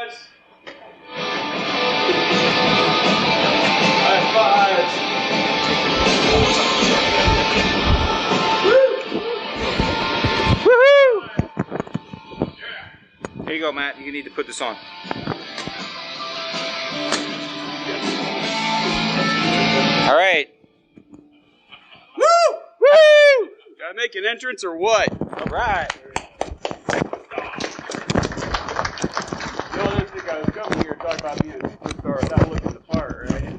guys. High fives. Woo! Woohoo! Here you go, Matt. You need to put this on. All right. Woo! Woo! Gotta make an entrance or what? All right. You don't think I was coming here to talk about being a superstar without looking the part, right?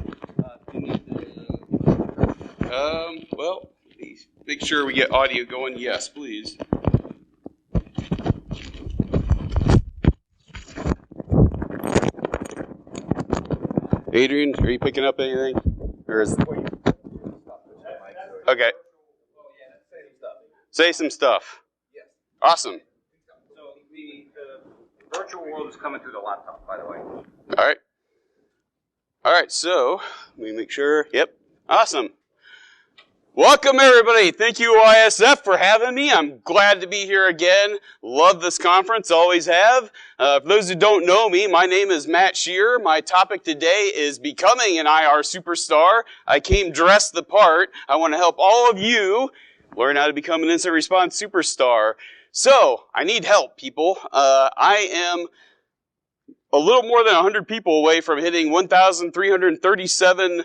Well, please make sure we get audio going. Yes, please. Adrian, are you picking up anything? Or is okay. Say some stuff. Yes. Awesome. So the virtual world is coming through the laptop, by the way. All right. All right, so let me make sure. Yep. Awesome. Welcome, everybody. Thank you, OISF, for having me. I'm glad to be here again. Love this conference. Always have. For those who don't know me, my name is Matt Scheurer. My topic today is becoming an IR superstar. I came dressed the part. I want to help all of you learn how to become an incident response superstar. So, I need help, people. I am a little more than 100 people away from hitting 1,337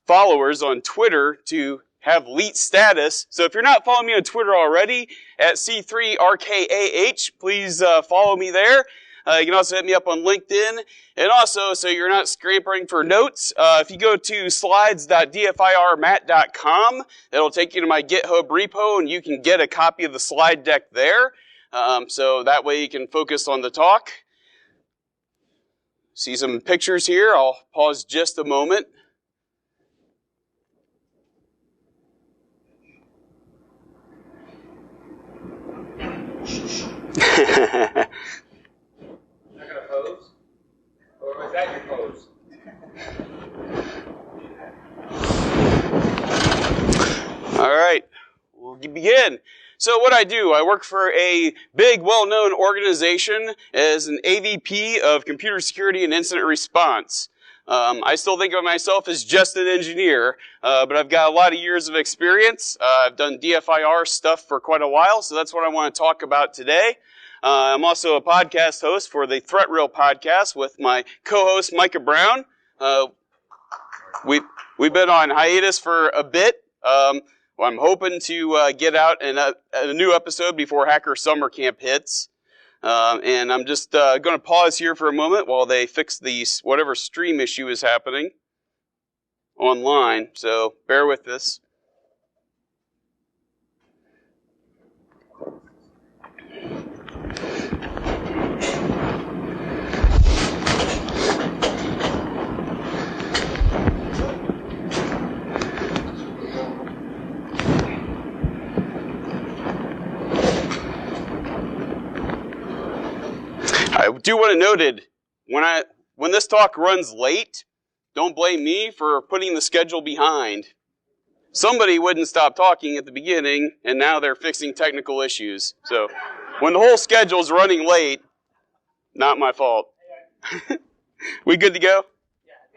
followers on Twitter to have elite status. So if you're not following me on Twitter already, at C3RKAH, please follow me there. You can also hit me up on LinkedIn. And also, so you're not scampering for notes, if you go to slides.dfirmat.com, it'll take you to my GitHub repo, and you can get a copy of the slide deck there. So that way you can focus on the talk. See some pictures here. I'll pause just a moment. Not gonna pose? Or was that your pose? All right, we'll begin. So what I do, I work for a big, well-known organization as an AVP of Computer Security and Incident Response. I still think of myself as just an engineer, but I've got a lot of years of experience. I've done DFIR stuff for quite a while, so that's what I want to talk about today. I'm also a podcast host for the Threat Rail podcast with my co-host Micah Brown. We've been on hiatus for a bit. I'm hoping to get out a new episode before Hacker Summer Camp hits. And I'm just going to pause here for a moment while they fix whatever stream issue is happening online. So bear with this. I do want to note when this talk runs late, don't blame me for putting the schedule behind. Somebody wouldn't stop talking at the beginning, and now they're fixing technical issues. So when the whole schedule's running late, not my fault. We good to go?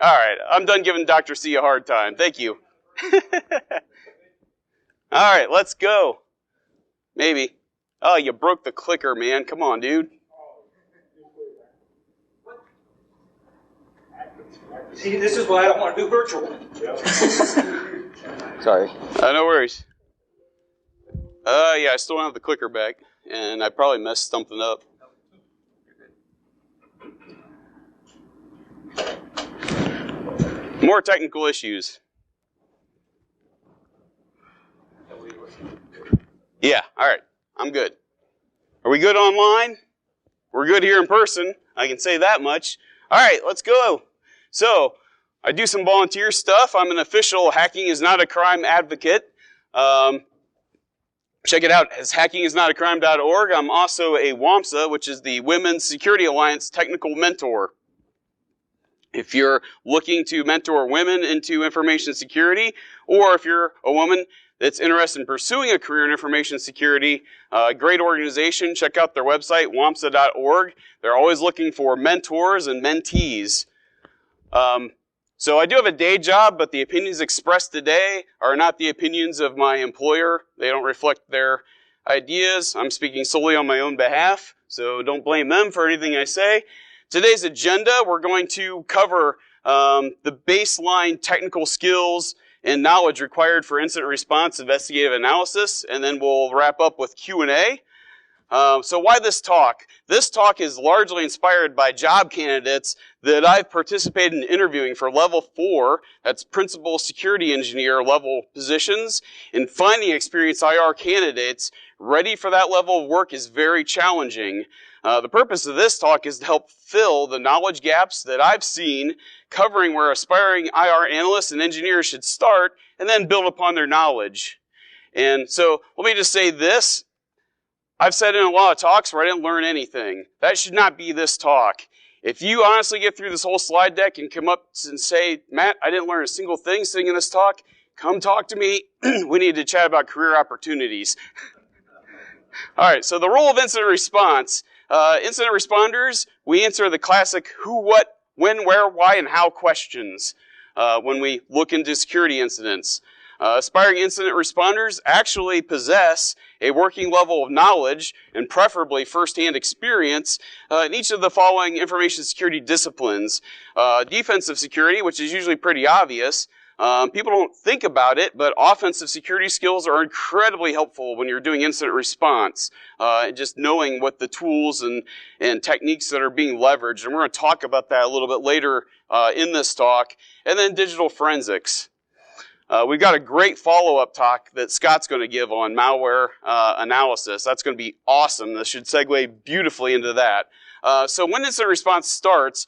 All right, I'm done giving Dr. C a hard time. Thank you. All right, let's go. Maybe. Oh, you broke the clicker, man. Come on, dude. See, this is why I don't want to do virtual. Sorry. No worries. Yeah, I still don't have the clicker back, and I probably messed something up. More technical issues. Yeah, all right. I'm good. Are we good online? We're good here in person. I can say that much. All right, let's go. So, I do some volunteer stuff. I'm an official Hacking is Not a Crime advocate. Check it out as hackingisnotacrime.org. I'm also a WAMSA, which is the Women's Security Alliance Technical Mentor. If you're looking to mentor women into information security, or if you're a woman that's interested in pursuing a career in information security, great organization. Check out their website, wamsa.org. They're always looking for mentors and mentees. So I do have a day job, but the opinions expressed today are not the opinions of my employer. They don't reflect their ideas. I'm speaking solely on my own behalf, so don't blame them for anything I say. Today's agenda, we're going to cover the baseline technical skills and knowledge required for incident response investigative analysis, and then we'll wrap up with Q&A. So why this talk? This talk is largely inspired by job candidates that I've participated in interviewing for level 4, that's principal security engineer level positions, and finding experienced IR candidates ready for that level of work is very challenging. The purpose of this talk is to help fill the knowledge gaps that I've seen, covering where aspiring IR analysts and engineers should start, and then build upon their knowledge. And so let me just say this. I've said in a lot of talks where I didn't learn anything. That should not be this talk. If you honestly get through this whole slide deck and come up and say, Matt, I didn't learn a single thing sitting in this talk, come talk to me. We need to chat about career opportunities. All right, so the role of incident response. Incident responders, we answer the classic who, what, when, where, why, and how questions when we look into security incidents. Aspiring incident responders actually possess a working level of knowledge and preferably first-hand experience in each of the following information security disciplines. Defensive security, which is usually pretty obvious. People don't think about it, but offensive security skills are incredibly helpful when you're doing incident response. Just knowing what the tools and techniques that are being leveraged. And we're going to talk about that a little bit later in this talk. And then digital forensics. We've got a great follow-up talk that Scott's going to give on malware analysis. That's going to be awesome. This should segue beautifully into that. So when incident response starts,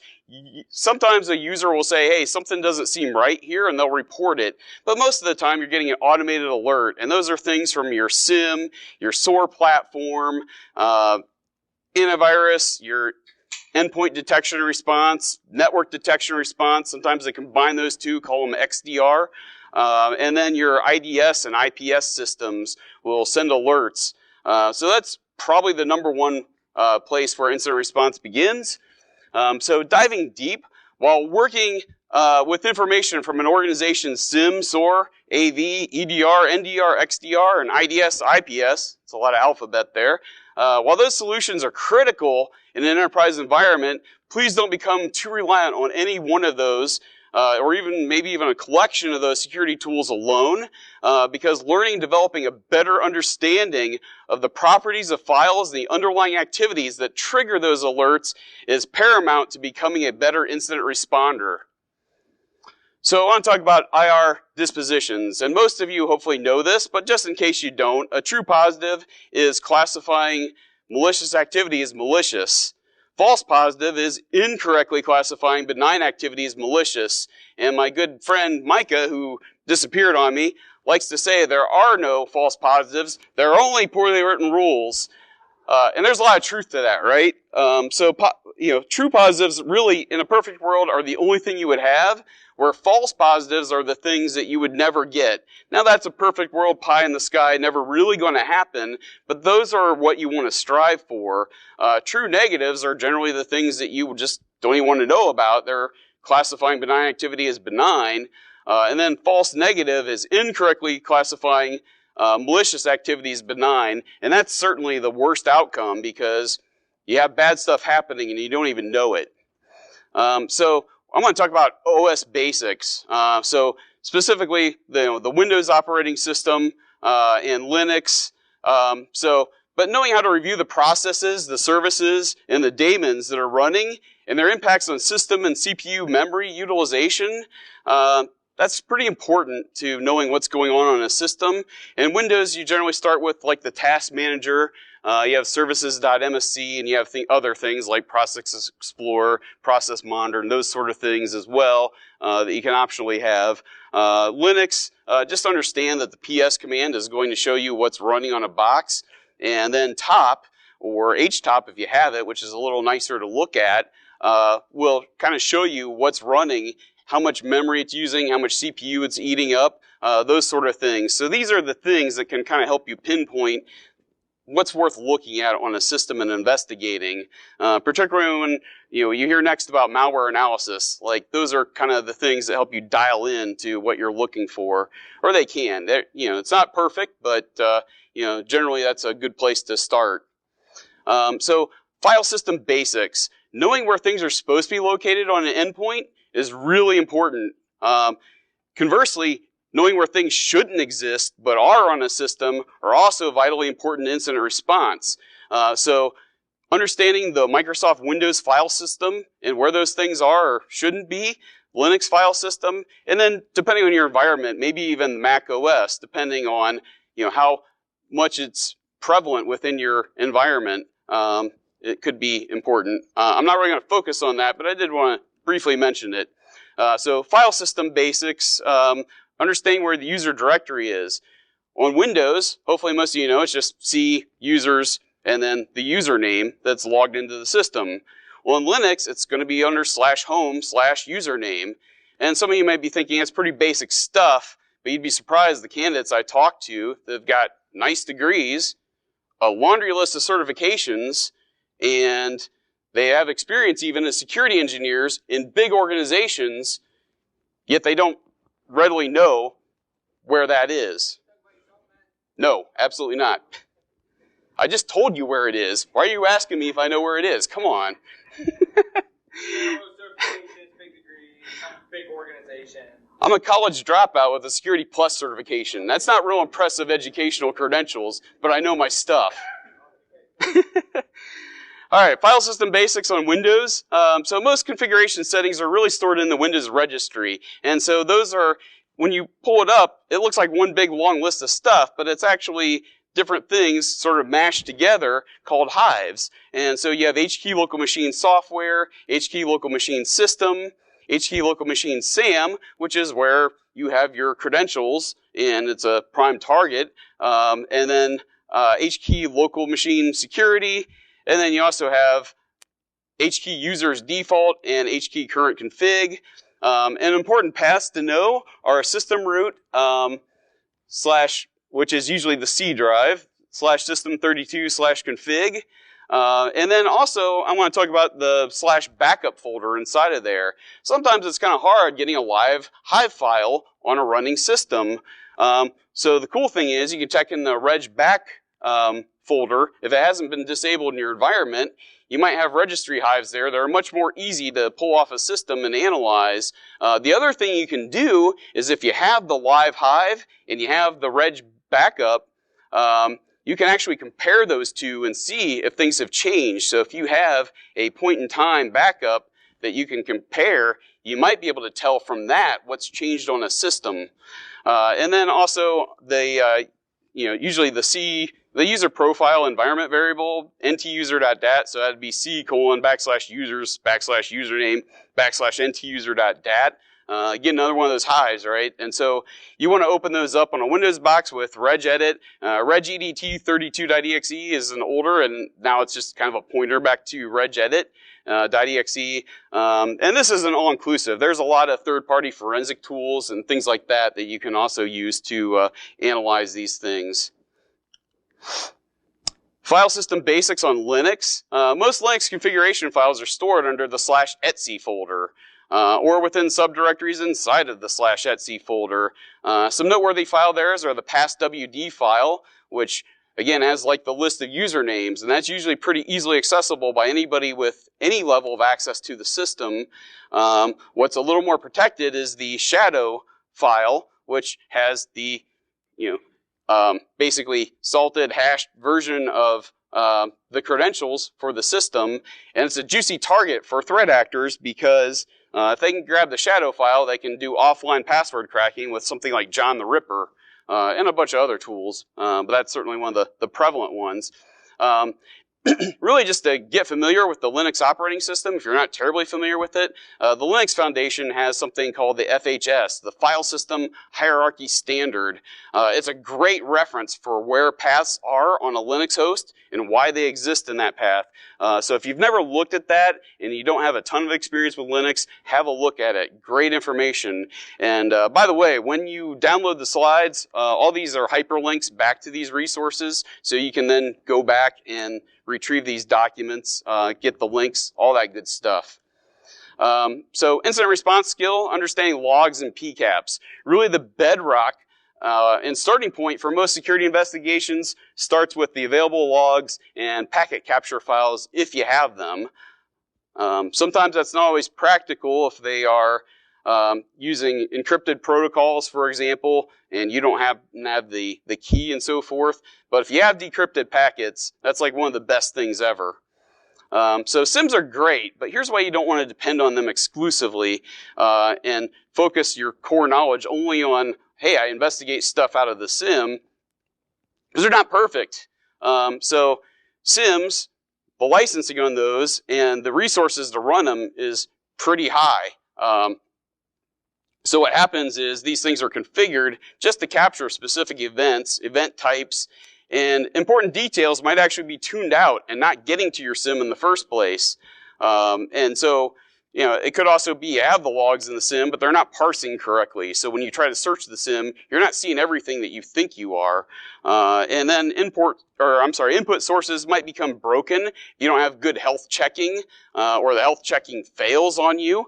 sometimes a user will say, hey, something doesn't seem right here, and they'll report it. But most of the time, you're getting an automated alert. And those are things from your SIM, your SOAR platform, antivirus, your endpoint detection and response, network detection and response. Sometimes they combine those two, call them XDR. And then your IDS and IPS systems will send alerts. So that's probably the number one place where incident response begins. So diving deep, while working with information from an organization's SIM, SOAR, AV, EDR, NDR, XDR, and IDS, IPS, it's a lot of alphabet there. While those solutions are critical in an enterprise environment, please don't become too reliant on any one of those or maybe even a collection of those security tools alone, because learning and developing a better understanding of the properties of files and the underlying activities that trigger those alerts is paramount to becoming a better incident responder. So I want to talk about IR dispositions, and most of you hopefully know this, but just in case you don't, a true positive is classifying malicious activity as malicious. False positive is incorrectly classifying benign activity as malicious. And my good friend Micah, who disappeared on me, likes to say there are no false positives. There are only poorly written rules. And there's a lot of truth to that, right? True positives really, in a perfect world, are the only thing you would have, where false positives are the things that you would never get. Now that's a perfect world, pie in the sky, never really going to happen, but those are what you want to strive for. True negatives are generally the things that you just don't even want to know about. They're classifying benign activity as benign. And then false negative is incorrectly classifying malicious activity as benign. And that's certainly the worst outcome because you have bad stuff happening and you don't even know it. So I'm going to talk about OS basics. So specifically, the Windows operating system and Linux. But knowing how to review the processes, the services, and the daemons that are running and their impacts on system and CPU memory utilization, that's pretty important to knowing what's going on a system. In Windows, you generally start with like the task manager. You have services.msc, and you have other things like Process Explorer, Process Monitor, and those sort of things as well that you can optionally have. Linux, just understand that the PS command is going to show you what's running on a box. And then top, or htop if you have it, which is a little nicer to look at, will kind of show you what's running, how much memory it's using, how much CPU it's eating up. those sort of things. So these are the things that can kind of help you pinpoint what's worth looking at on a system and investigating, particularly when you hear next about malware analysis. Like those are kind of the things that help you dial in to what you're looking for, or they can. It's not perfect, but generally that's a good place to start. So file system basics, knowing where things are supposed to be located on an endpoint is really important. Conversely, knowing where things shouldn't exist but are on a system are also vitally important in incident response. So understanding the Microsoft Windows file system and where those things are or shouldn't be, Linux file system, and then depending on your environment, maybe even Mac OS, depending on how much it's prevalent within your environment, it could be important. I'm not really going to focus on that, but I did want to briefly mention it. So file system basics. Understanding where the user directory is. On Windows, hopefully most of you know, it's just C, users, and then the username that's logged into the system. On Linux, it's going to be under /home/username. And some of you might be thinking it's pretty basic stuff, but you'd be surprised the candidates I talked to, they've got nice degrees, a laundry list of certifications, and they have experience even as security engineers in big organizations, yet they don't readily know where that is. No, absolutely not. I just told you where it is. Why are you asking me if I know where it is? Come on. Big organization. I'm a college dropout with a Security Plus certification. That's not real impressive educational credentials, but I know my stuff. All right, file system basics on Windows. So most configuration settings are really stored in the Windows registry. And so those are, when you pull it up, it looks like one big long list of stuff, but it's actually different things sort of mashed together called hives. And so you have HKey local machine software, HKey local machine system, HKey local machine SAM, which is where you have your credentials and it's a prime target. And then HKey local machine security. And then you also have HKey users default and HKey current config. And important paths to know are a system root which is usually the C drive, /system32/config. And then also I want to talk about the /backup folder inside of there. Sometimes it's kind of hard getting a live Hive file on a running system. So the cool thing is you can check in the regback folder. If it hasn't been disabled in your environment, you might have registry hives there that are much more easy to pull off a system and analyze. The other thing you can do is if you have the live hive and you have the reg backup, you can actually compare those two and see if things have changed. So if you have a point-in-time backup that you can compare, you might be able to tell from that what's changed on a system. And then also usually the user profile environment variable, ntuser.dat, so that'd be C:\users/username/ntuser.dat. Again, another one of those hives, right? And so you want to open those up on a Windows box with regedit. Regedt32.exe is an older, and now it's just kind of a pointer back to regedit.exe. And this isn't all-inclusive. There's a lot of third-party forensic tools and things like that that you can also use to analyze these things. File system basics on Linux. Most Linux configuration files are stored under the /etc folder. Or within subdirectories inside of the /etc folder. Some noteworthy file there are the passwd file, which again has like the list of usernames, and that's usually pretty easily accessible by anybody with any level of access to the system. What's a little more protected is the shadow file, which has the basically salted hashed version of the credentials for the system, and it's a juicy target for threat actors because if they can grab the shadow file, they can do offline password cracking with something like John the Ripper and a bunch of other tools, but that's certainly one of the prevalent ones. really just to get familiar with the Linux operating system, if you're not terribly familiar with it, the Linux Foundation has something called the FHS, the File System Hierarchy Standard. It's a great reference for where paths are on a Linux host and why they exist in that path. So if you've never looked at that and you don't have a ton of experience with Linux, have a look at it. Great information. And by the way, when you download the slides, all these are hyperlinks back to these resources, so you can then go back and retrieve these documents, get the links, all that good stuff. So incident response skill, understanding logs and PCAPs. Really the bedrock and starting point for most security investigations starts with the available logs and packet capture files if you have them. Sometimes that's not always practical if they are using encrypted protocols, for example, and you don't have the key and so forth. But if you have decrypted packets, that's like one of the best things ever. So SIMs are great, but here's why you don't want to depend on them exclusively and focus your core knowledge only on, hey, I investigate stuff out of the SIM, because they're not perfect. So SIMs, the licensing on those and the resources to run them is pretty high. So what happens is these things are configured just to capture specific events, event types, and important details might actually be tuned out and not getting to your SIM in the first place. And so, you know, it could also be you have the logs in the SIM, but they're not parsing correctly. So when you try to search the SIM, you're not seeing everything that you think you are. And then input sources might become broken if you don't have good health checking, or the health checking fails on you.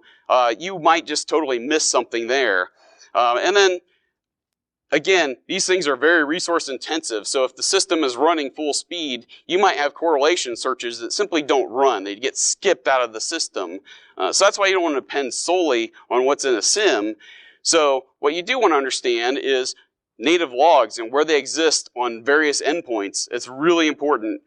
You might just totally miss something there. And then, again, these things are very resource intensive, so if the system is running full speed, you might have correlation searches that simply don't run. They get skipped out of the system. So that's why you don't want to depend solely on what's in a SIM. So what you do want to understand is native logs and where they exist on various endpoints. It's really important.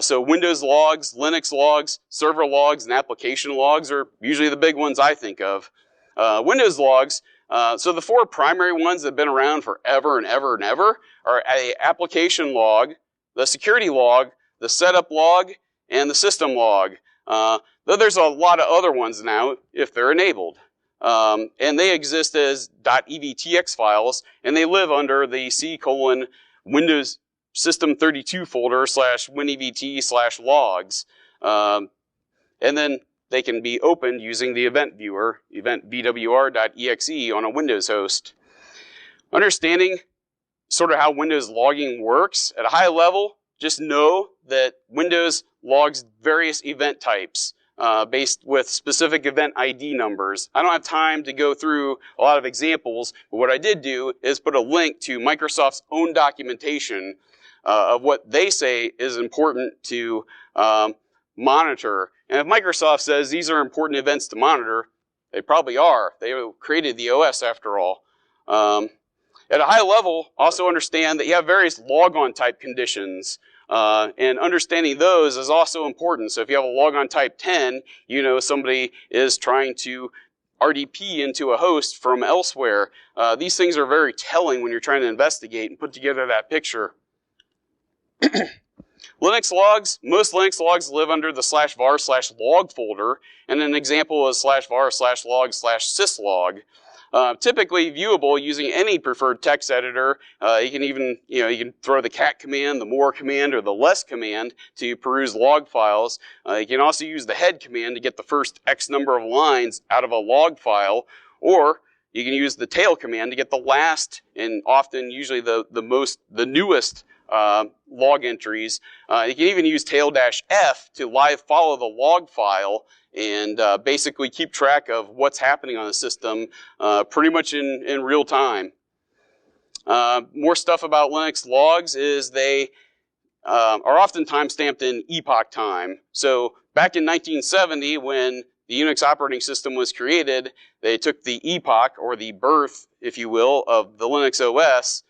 So Windows logs, Linux logs, server logs, and application logs are usually the big ones I think of. Windows logs, so the four primary ones that have been around forever and ever and ever are a application log, the security log, the setup log, and the system log. Though there's a lot of other ones now if they're enabled. And they exist as .evtx files, and they live under the C:\Windows System 32 folder /winevt/logs. And then they can be opened using the event viewer, eventvwr.exe on a Windows host. Understanding sort of how Windows logging works at a high level, just know that Windows logs various event types based with specific event ID numbers. I don't have time to go through a lot of examples, but what I did do is put a link to Microsoft's own documentation of what they say is important to monitor. And if Microsoft says these are important events to monitor, they probably are. They created the OS after all. At a high level, also understand that you have various logon type conditions. And understanding those is also important. So if you have a logon type 10, you know somebody is trying to RDP into a host from elsewhere. These things are very telling when you're trying to investigate and put together that picture. Linux logs, most Linux logs live under the /var/log folder, and an example is /var/log/syslog. Typically viewable using any preferred text editor. You can even, you can throw the cat command, the more command, or the less command to peruse log files. You can also use the head command to get the first X number of lines out of a log file, or you can use the tail command to get the last and often usually the newest log entries. You can even use tail-F to live follow the log file and basically keep track of what's happening on the system pretty much in real time. More stuff about Linux logs is they are often time-stamped in epoch time. So back in 1970, when the Unix operating system was created, they took the epoch, or the birth, if you will, of the Linux OS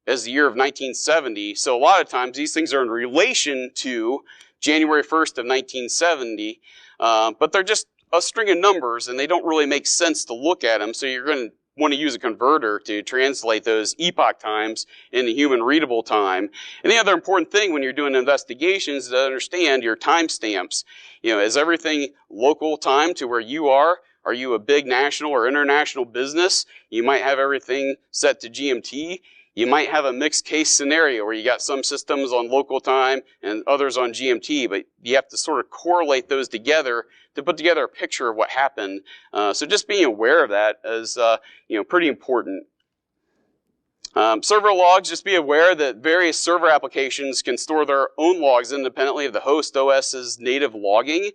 as the year of 1970. So a lot of times these things are in relation to January 1st of 1970, but they're just a string of numbers and they don't really make sense to look at them. So you're going to want to use a converter to translate those epoch times into human readable time. And the other important thing when you're doing investigations is to understand your timestamps. Is everything local time to where you are? Are you a big national or international business? You might have everything set to GMT. You might have a mixed case scenario where you got some systems on local time and others on GMT, but you have to sort of correlate those together to put together a picture of what happened. So just being aware of that is, pretty important. Server logs, just be aware that various server applications can store their own logs independently of the host OS's native logging.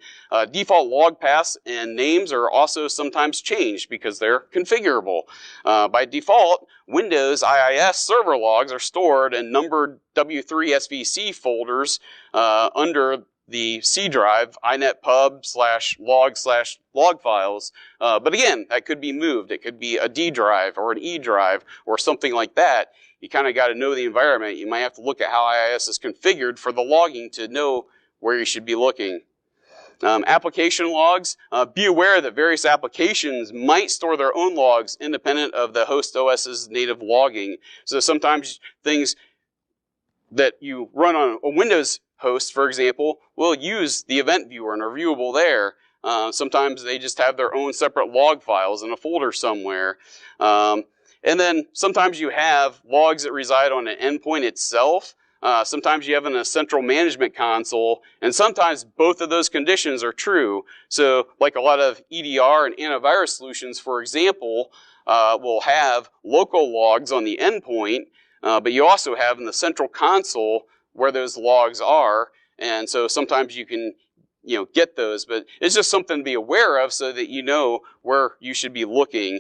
Default log paths and names are also sometimes changed because they're configurable. By default, Windows IIS server logs are stored in numbered W3 SVC folders under the C drive, inetpub/log/log files. But again, that could be moved. It could be a D drive or an E drive or something like that. You kind of got to know the environment. You might have to look at how IIS is configured for the logging to know where you should be looking. Application logs, be aware that various applications might store their own logs independent of the host OS's native logging. So sometimes things that you run on a Windows host, for example, will use the event viewer and are viewable there. Sometimes they just have their own separate log files in a folder somewhere. And then sometimes you have logs that reside on an endpoint itself. Sometimes you have in a central management console, and sometimes both of those conditions are true. So like a lot of EDR and antivirus solutions, for example, will have local logs on the endpoint, but you also have in the central console where those logs are, and so sometimes you can get those, but it's just something to be aware of so that you know where you should be looking.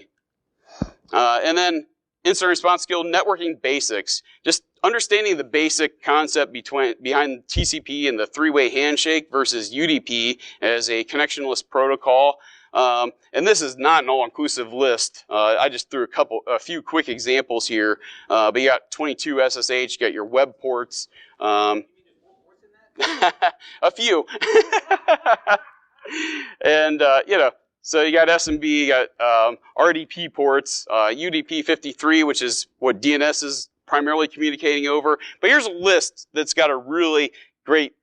And then incident response skill, networking basics, just understanding the basic concept behind TCP and the three-way handshake versus UDP as a connectionless protocol. And this is not an all-inclusive list. I just threw a few quick examples here. But you got 22 SSH, you got your web ports. A few. And, so you got SMB, you got RDP ports, UDP 53, which is what DNS is primarily communicating over. But here's a list that's got a really great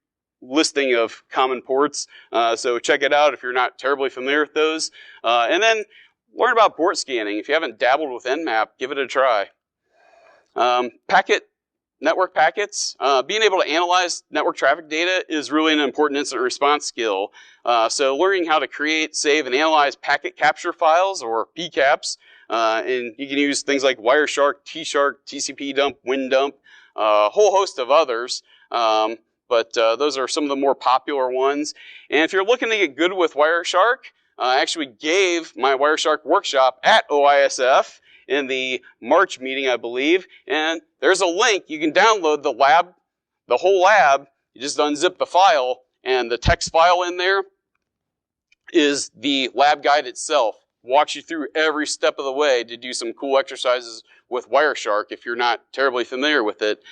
listing of common ports. So check it out if you're not terribly familiar with those. And then learn about port scanning. If you haven't dabbled with Nmap, give it a try. Network packets. Being able to analyze network traffic data is really an important incident response skill. So learning how to create, save, and analyze packet capture files, or PCAPs. And you can use things like Wireshark, T-Shark, TCP dump, WinDump, a whole host of others. But those are some of the more popular ones. And if you're looking to get good with Wireshark, I actually gave my Wireshark workshop at OISF in the March meeting, I believe. And there's a link. You can download the whole lab. You just unzip the file, and the text file in there is the lab guide itself. Walks you through every step of the way to do some cool exercises with Wireshark if you're not terribly familiar with it.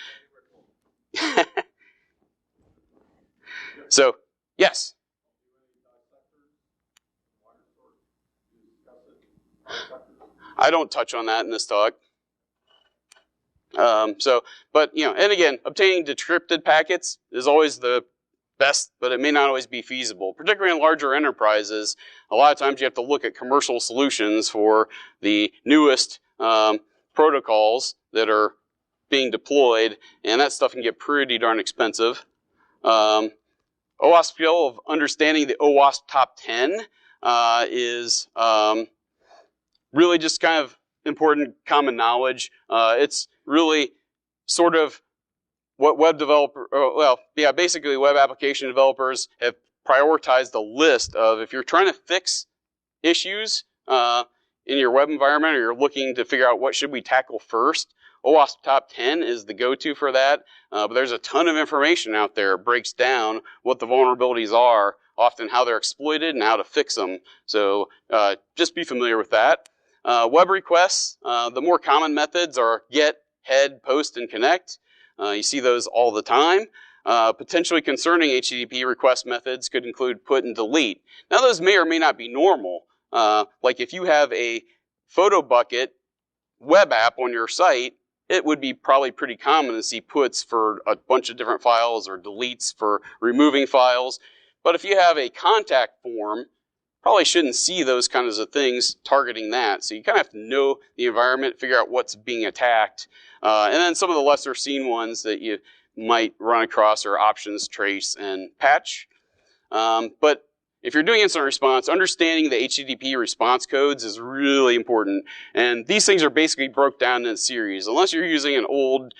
So, yes? I don't touch on that in this talk. And again, obtaining decrypted packets is always the best, but it may not always be feasible. Particularly in larger enterprises, a lot of times you have to look at commercial solutions for the newest protocols that are being deployed, and that stuff can get pretty darn expensive. OWASP skill of understanding the OWASP top 10 is really just kind of important common knowledge. It's really sort of what basically web application developers have prioritized a list of, if you're trying to fix issues in your web environment, or you're looking to figure out what should we tackle first, OWASP Top 10 is the go-to for that. But there's a ton of information out there. It breaks down what the vulnerabilities are, often how they're exploited, and how to fix them. So just be familiar with that. Web requests, the more common methods are get, head, post, and connect. You see those all the time. Potentially concerning HTTP request methods could include put and delete. Now those may or may not be normal. Like if you have a photo bucket web app on your site, it would be probably pretty common to see puts for a bunch of different files or deletes for removing files. But if you have a contact form, probably shouldn't see those kinds of things targeting that. So you kind of have to know the environment, figure out what's being attacked. And then some of the lesser seen ones that you might run across are options, trace, and patch. But if you're doing incident response, understanding the HTTP response codes is really important. And these things are basically broke down in a series. Unless you're using an old,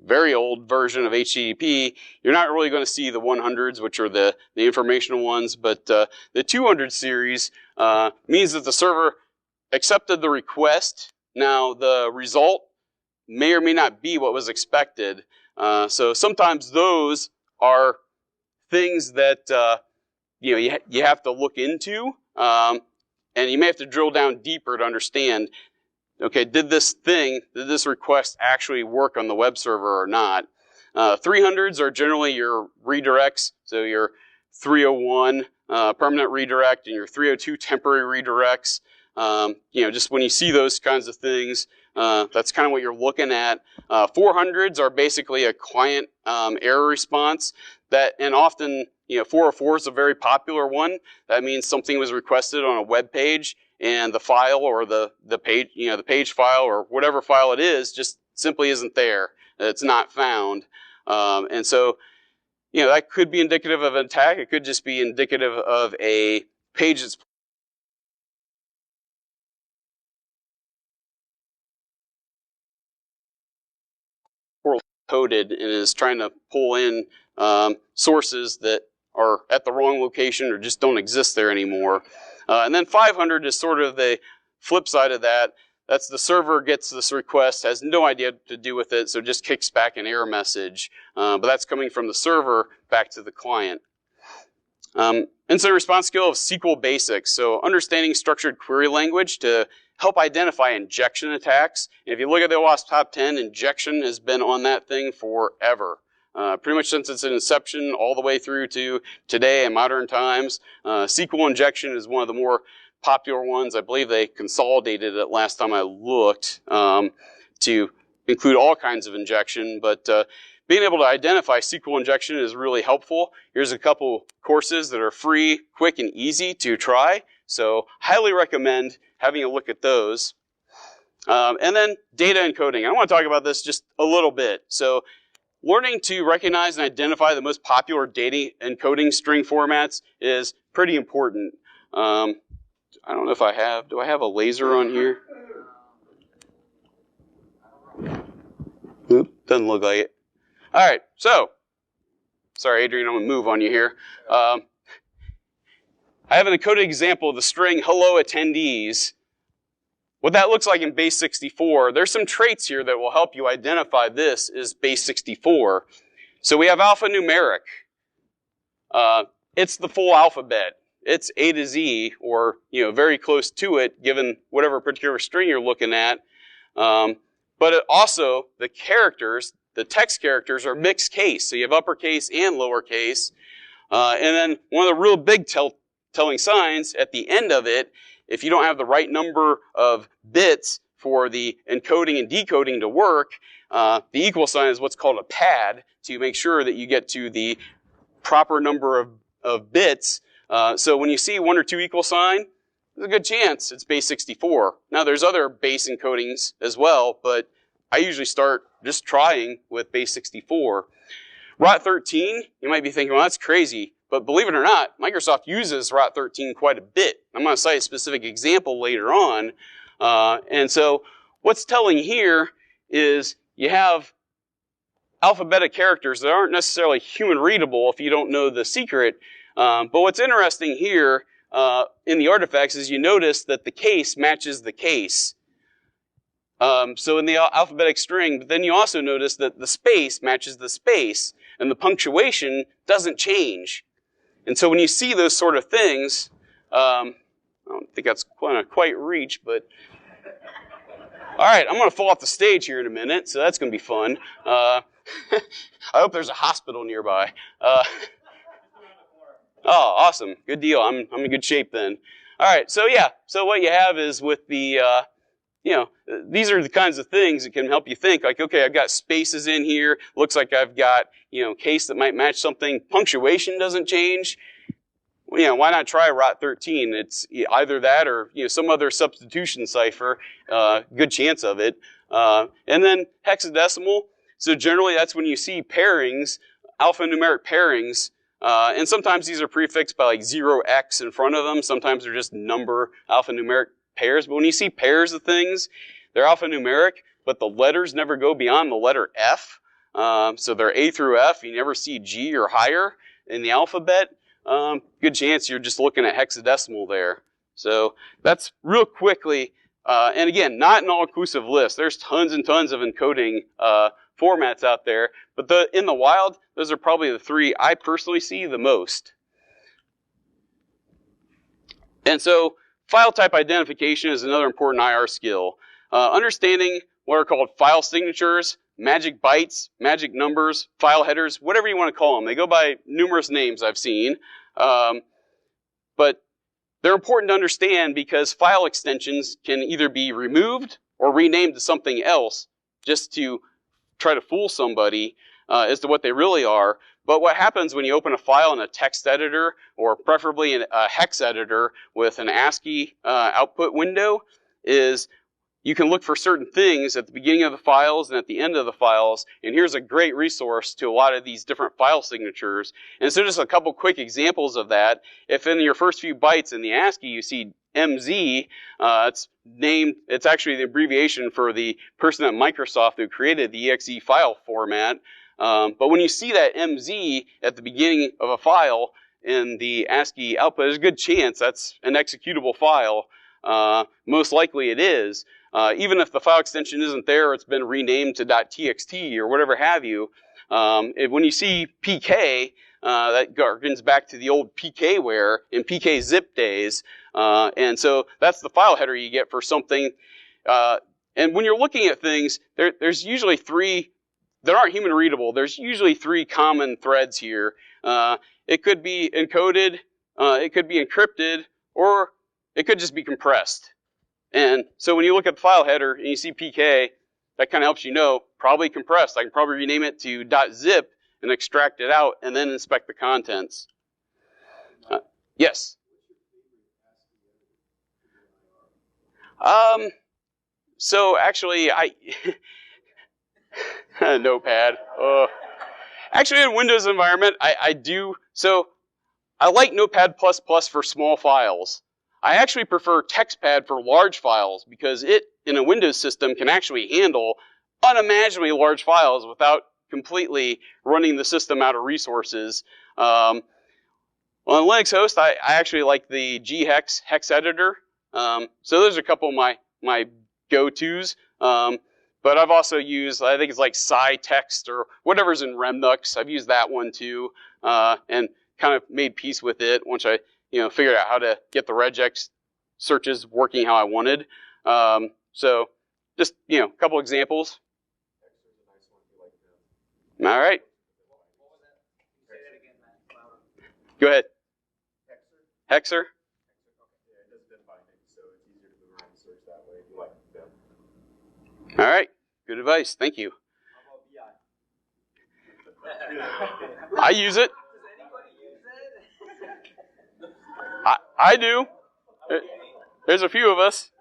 very old version of HTTP, you're not really going to see the 100s, which are the informational ones. But the 200 series means that the server accepted the request. Now, the result may or may not be what was expected. So sometimes those are things that you have to look into, and you may have to drill down deeper to understand, okay, did this request actually work on the web server or not? 300s are generally your redirects, so your 301 permanent redirect and your 302 temporary redirects. Just when you see those kinds of things, that's kind of what you're looking at. 400s are basically a client error response and often, 404 is a very popular one. That means something was requested on a web page and the file or the page, the page file or whatever file it is just simply isn't there. It's not found. And so, that could be indicative of an attack. It could just be indicative of a page that's poorly coded and is trying to pull in sources that are at the wrong location or just don't exist there anymore. And then 500 is sort of the flip side of that. That's the server gets this request, has no idea what to do with it, so just kicks back an error message. But that's coming from the server back to the client. Incident response skill of SQL basics. So understanding structured query language to help identify injection attacks. And if you look at the OWASP top 10, injection has been on that thing forever. Pretty much since its inception all the way through to today in modern times. SQL injection is one of the more popular ones. I believe they consolidated it last time I looked to include all kinds of injection. But being able to identify SQL injection is really helpful. Here's a couple courses that are free, quick, and easy to try. So highly recommend having a look at those. And then data encoding. I want to talk about this just a little bit. So learning to recognize and identify the most popular data encoding string formats is pretty important. I don't know if do I have a laser on here? Oop, doesn't look like it. All right, so, sorry Adrian, I'm gonna move on you here. I have an encoded example of the string hello attendees. What that looks like in base 64, there's some traits here that will help you identify this as base 64. So we have alphanumeric. It's the full alphabet. It's A to Z, or very close to it, given whatever particular string you're looking at. But it also, the characters, the text characters are mixed case. So you have uppercase and lowercase. And then one of the real big telling signs at the end of it, if you don't have the right number of bits for the encoding and decoding to work, the equal sign is what's called a pad to make sure that you get to the proper number of bits. So when you see 1 or 2 equal sign, there's a good chance it's base 64. Now there's other base encodings as well, but I usually start just trying with base 64. ROT13, you might be thinking, well, that's crazy. But believe it or not, Microsoft uses ROT13 quite a bit. I'm going to cite a specific example later on. And so what's telling here is you have alphabetic characters that aren't necessarily human readable if you don't know the secret. But what's interesting here in the artifacts is you notice that the case matches the case. So in the alphabetic string, but then you also notice that the space matches the space, and the punctuation doesn't change. And so when you see those sort of things, I don't think that's quite reach, but all right, I'm going to fall off the stage here in a minute, so that's going to be fun. I hope there's a hospital nearby. Oh, awesome. Good deal. I'm in good shape then. All right, so yeah, so what you have is with the, these are the kinds of things that can help you think, like, okay, I've got spaces in here, looks like I've got, case that might match something, punctuation doesn't change. Why not try rot 13? It's either that or, some other substitution cipher, good chance of it. And then hexadecimal, so generally that's when you see pairings, alphanumeric pairings, and sometimes these are prefixed by like 0x in front of them. Sometimes they're just number alphanumeric pairs. But when you see pairs of things, they're alphanumeric, but the letters never go beyond the letter F. So they're A through F. You never see G or higher in the alphabet. Good chance you're just looking at hexadecimal there. So that's real quickly, and again, not an all-inclusive list. There's tons and tons of encoding formats out there, but in the wild, those are probably the three I personally see the most. And so file type identification is another important IR skill. Understanding what are called file signatures, magic bytes, magic numbers, file headers, whatever you want to call them. They go by numerous names I've seen. But they're important to understand because file extensions can either be removed or renamed to something else just to try to fool somebody as to what they really are. But what happens when you open a file in a text editor or preferably in a hex editor with an ASCII output window is you can look for certain things at the beginning of the files and at the end of the files, and here's a great resource to a lot of these different file signatures. And so just a couple quick examples of that. If in your first few bytes in the ASCII you see MZ, it's actually the abbreviation for the person at Microsoft who created the exe file format. But when you see that MZ at the beginning of a file in the ASCII output, there's a good chance that's an executable file. Most likely it is. Even if the file extension isn't there, it's been renamed to .txt or whatever have you. When you see PK, that harkens back to the old PKware in PK zip days. And so that's the file header you get for something. And when you're looking at things, there's usually three that aren't human readable. There's usually three common threads here. It could be encoded, it could be encrypted, or it could just be compressed. And so when you look at the file header and you see PK, that kind of helps you know, probably compressed. I can probably rename it to .zip and extract it out and then inspect the contents. Yes? So actually, Notepad. Actually, in Windows environment, I do. So I like Notepad++ for small files. I actually prefer TextPad for large files because it, in a Windows system, can actually handle unimaginably large files without completely running the system out of resources. On Linux host, I actually like the ghex hex editor. So those are a couple of my go-tos. But I've also used, I think it's like SciText or whatever's in Remnux. I've used that one too, and kind of made peace with it once I figured out how to get the regex searches working how I wanted. So just, a couple examples. All right. Go ahead. Hexer? All right. Good advice. Thank you. I use it. I do. There's a few of us.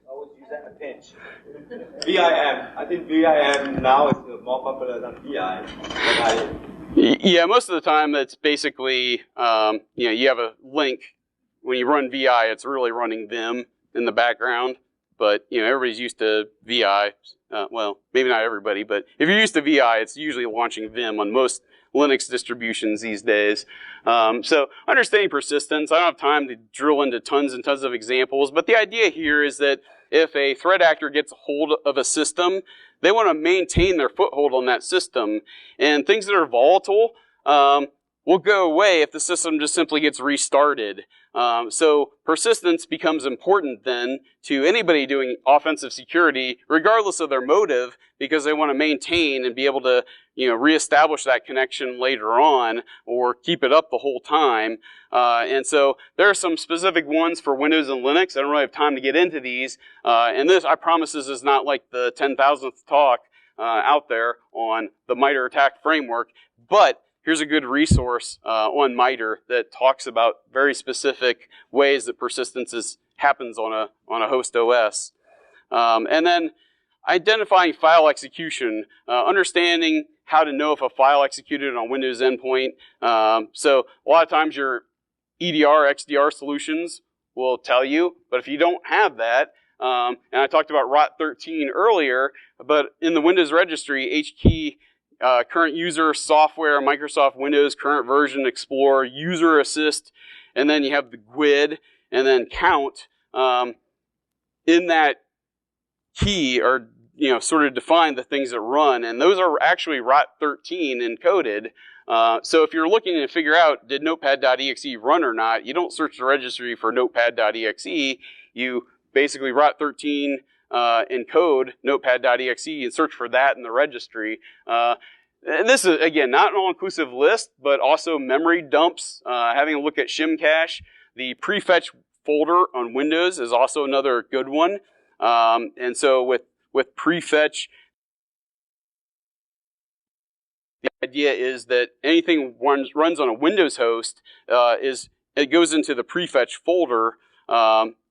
I would use that in a pinch. VIM. I think VIM now is more popular than VI. Yeah, most of the time it's basically, you have a link. When you run VI, it's really running Vim in the background. But, everybody's used to VI. Well, maybe not everybody, but if you're used to VI, it's usually launching Vim on most Linux distributions these days. So understanding persistence, I don't have time to drill into tons and tons of examples, but the idea here is that if a threat actor gets a hold of a system, they want to maintain their foothold on that system. And things that are volatile will go away if the system just simply gets restarted. So persistence becomes important then to anybody doing offensive security, regardless of their motive, because they want to maintain and be able to reestablish that connection later on or keep it up the whole time. And so there are some specific ones for Windows and Linux. I don't really have time to get into these. And this, I promise, this is not like the 10,000th talk out there on the MITRE ATT&CK framework, but here's a good resource on MITRE that talks about very specific ways that persistence happens on a host OS. And then identifying file execution, understanding how to know if a file executed on Windows endpoint. So a lot of times your EDR, XDR solutions will tell you, but if you don't have that, and I talked about ROT13 earlier, but in the Windows registry, HKey, current user, software, Microsoft Windows, current version, Explorer, user assist, and then you have the GUID, and then count. In that key are, sort of define the things that run, and those are actually ROT13 encoded. So if you're looking to figure out, did notepad.exe run or not, you don't search the registry for notepad.exe. You basically ROT13 encode notepad.exe and search for that in the registry. And this is, again, not an all-inclusive list, but also memory dumps, having a look at shim cache. The prefetch folder on Windows is also another good one. And so with prefetch, the idea is that anything runs on a Windows host it goes into the prefetch folder,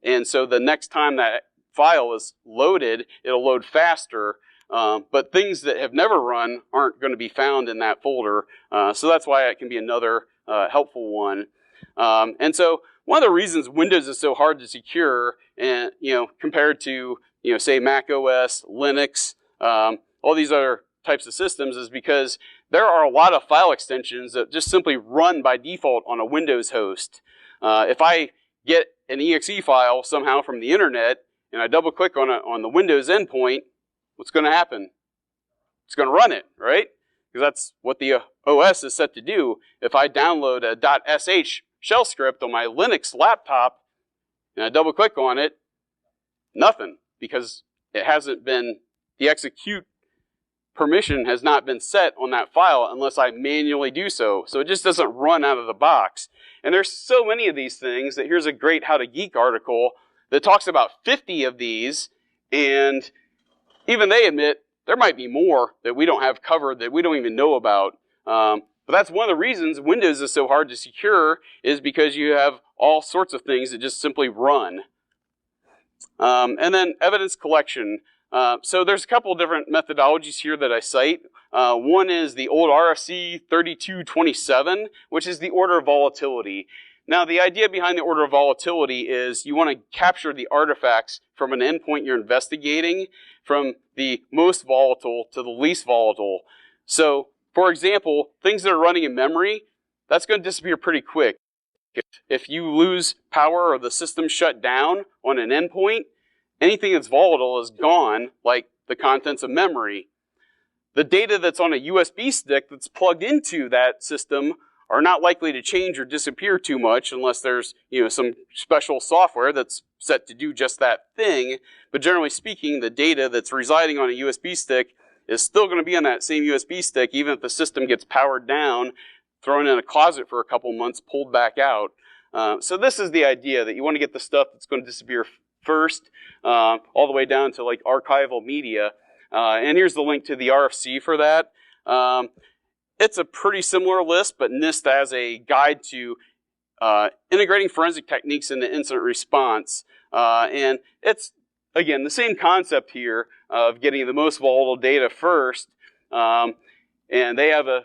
and so the next time that file is loaded, it'll load faster. But things that have never run aren't going to be found in that folder, so that's why it can be another helpful one. And so one of the reasons Windows is so hard to secure, and compared to say Mac OS, Linux, all these other types of systems, is because there are a lot of file extensions that just simply run by default on a Windows host. If I get an exe file somehow from the internet and I double click on the Windows endpoint, what's going to happen? It's going to run it, right? Because that's what the OS is set to do. If I download a .sh shell script on my Linux laptop and I double click on it, nothing, because it hasn't been, the execute permission has not been set on that file unless I manually do so. So it just doesn't run out of the box. And there's so many of these things that here's a great How to Geek article that talks about 50 of these, and even they admit there might be more that we don't have covered that we don't even know about. But that's one of the reasons Windows is so hard to secure, is because you have all sorts of things that just simply run. And then evidence collection. So there's a couple of different methodologies here that I cite. One is the old RFC 3227, which is the order of volatility. Now, the idea behind the order of volatility is you want to capture the artifacts from an endpoint you're investigating from the most volatile to the least volatile. So, for example, things that are running in memory, that's going to disappear pretty quick. If you lose power or the system shut down on an endpoint, anything that's volatile is gone, like the contents of memory. The data that's on a USB stick that's plugged into that system are not likely to change or disappear too much unless there's some special software that's set to do just that thing. But generally speaking, the data that's residing on a USB stick is still going to be on that same USB stick, even if the system gets powered down, thrown in a closet for a couple months, pulled back out. So this is the idea, that you want to get the stuff that's going to disappear first, all the way down to like archival media. And here's the link to the RFC for that. It's a pretty similar list, but NIST has a guide to integrating forensic techniques into incident response. And it's, again, the same concept here of getting the most volatile data first. And they have a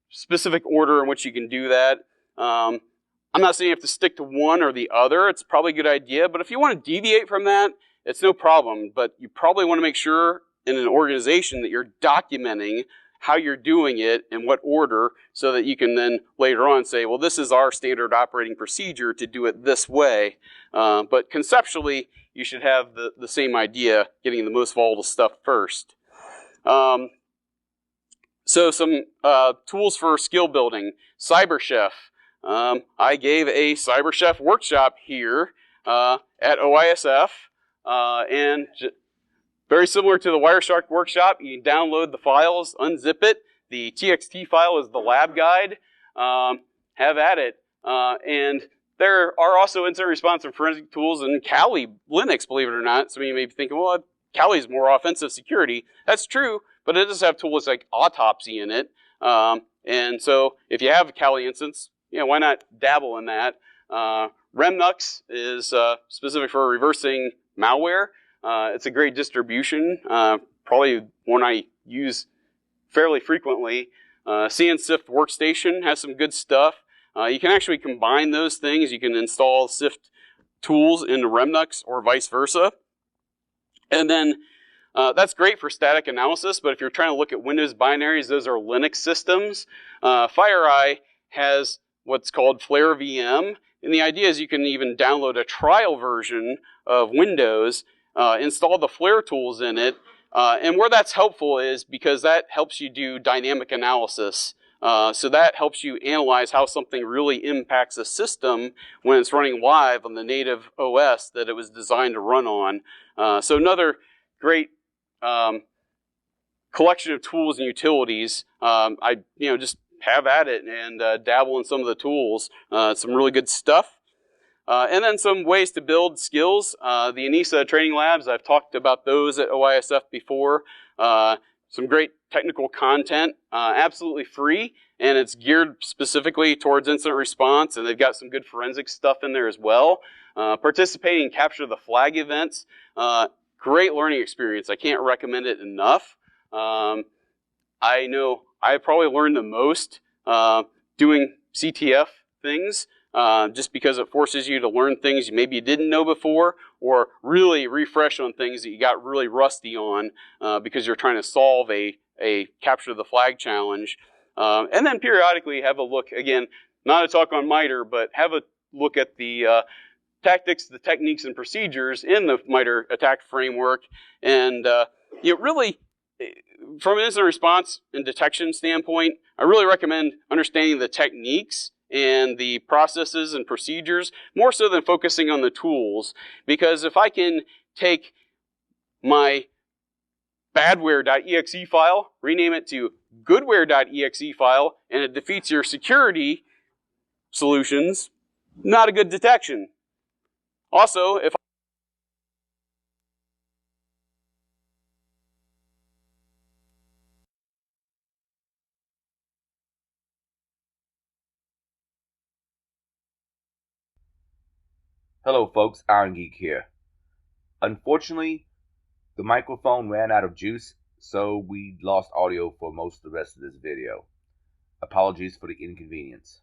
specific order in which you can do that. I'm not saying you have to stick to one or the other. It's probably a good idea. But if you want to deviate from that, it's no problem. But you probably want to make sure in an organization that you're documenting how you're doing it, in what order, so that you can then later on say, well, this is our standard operating procedure to do it this way. But conceptually, you should have the same idea, getting the most volatile stuff first. So some tools for skill building. CyberChef. I gave a CyberChef workshop here at OISF, and very similar to the Wireshark workshop, you can download the files, unzip it. the TXT file is the lab guide. Have at it. And there are also incident response and forensic tools in Kali Linux, believe it or not. Some of you may be thinking, well, Kali is more offensive security. That's true, but it does have tools like autopsy in it. And so if you have a Kali instance, why not dabble in that? Remnux is specific for reversing malware. It's a great distribution, probably one I use fairly frequently. CNSIFT Workstation has some good stuff. You can actually combine those things. You can install SIFT tools into Remnux or vice versa. And then that's great for static analysis, but if you're trying to look at Windows binaries, those are Linux systems. FireEye has what's called Flare VM, and the idea is you can even download a trial version of Windows, install the Flare tools in it, and where that's helpful is because that helps you do dynamic analysis. So that helps you analyze how something really impacts a system when it's running live on the native OS that it was designed to run on. So another great collection of tools and utilities. I just have at it and dabble in some of the tools. Some really good stuff. And then some ways to build skills. The ANISA training labs, I've talked about those at OISF before. Some great technical content, absolutely free, and it's geared specifically towards incident response, and they've got some good forensic stuff in there as well. Participating in Capture the Flag events, great learning experience. I can't recommend it enough. I know I probably learned the most doing CTF things, just because it forces you to learn things maybe you didn't know before, or really refresh on things that you got really rusty on because you're trying to solve a capture the flag challenge. And then periodically have a look, again, not a talk on MITRE, but have a look at the tactics, the techniques, and procedures in the MITRE attack framework. And really, from an incident response and detection standpoint, I really recommend understanding the techniques and the processes and procedures more so than focusing on the tools. Because if I can take my badware.exe file, rename it to goodware.exe file, and it defeats your security solutions, not a good detection. Also, if Hello folks, Iron Geek here. Unfortunately, the microphone ran out of juice, so we lost audio for most of the rest of this video. Apologies for the inconvenience.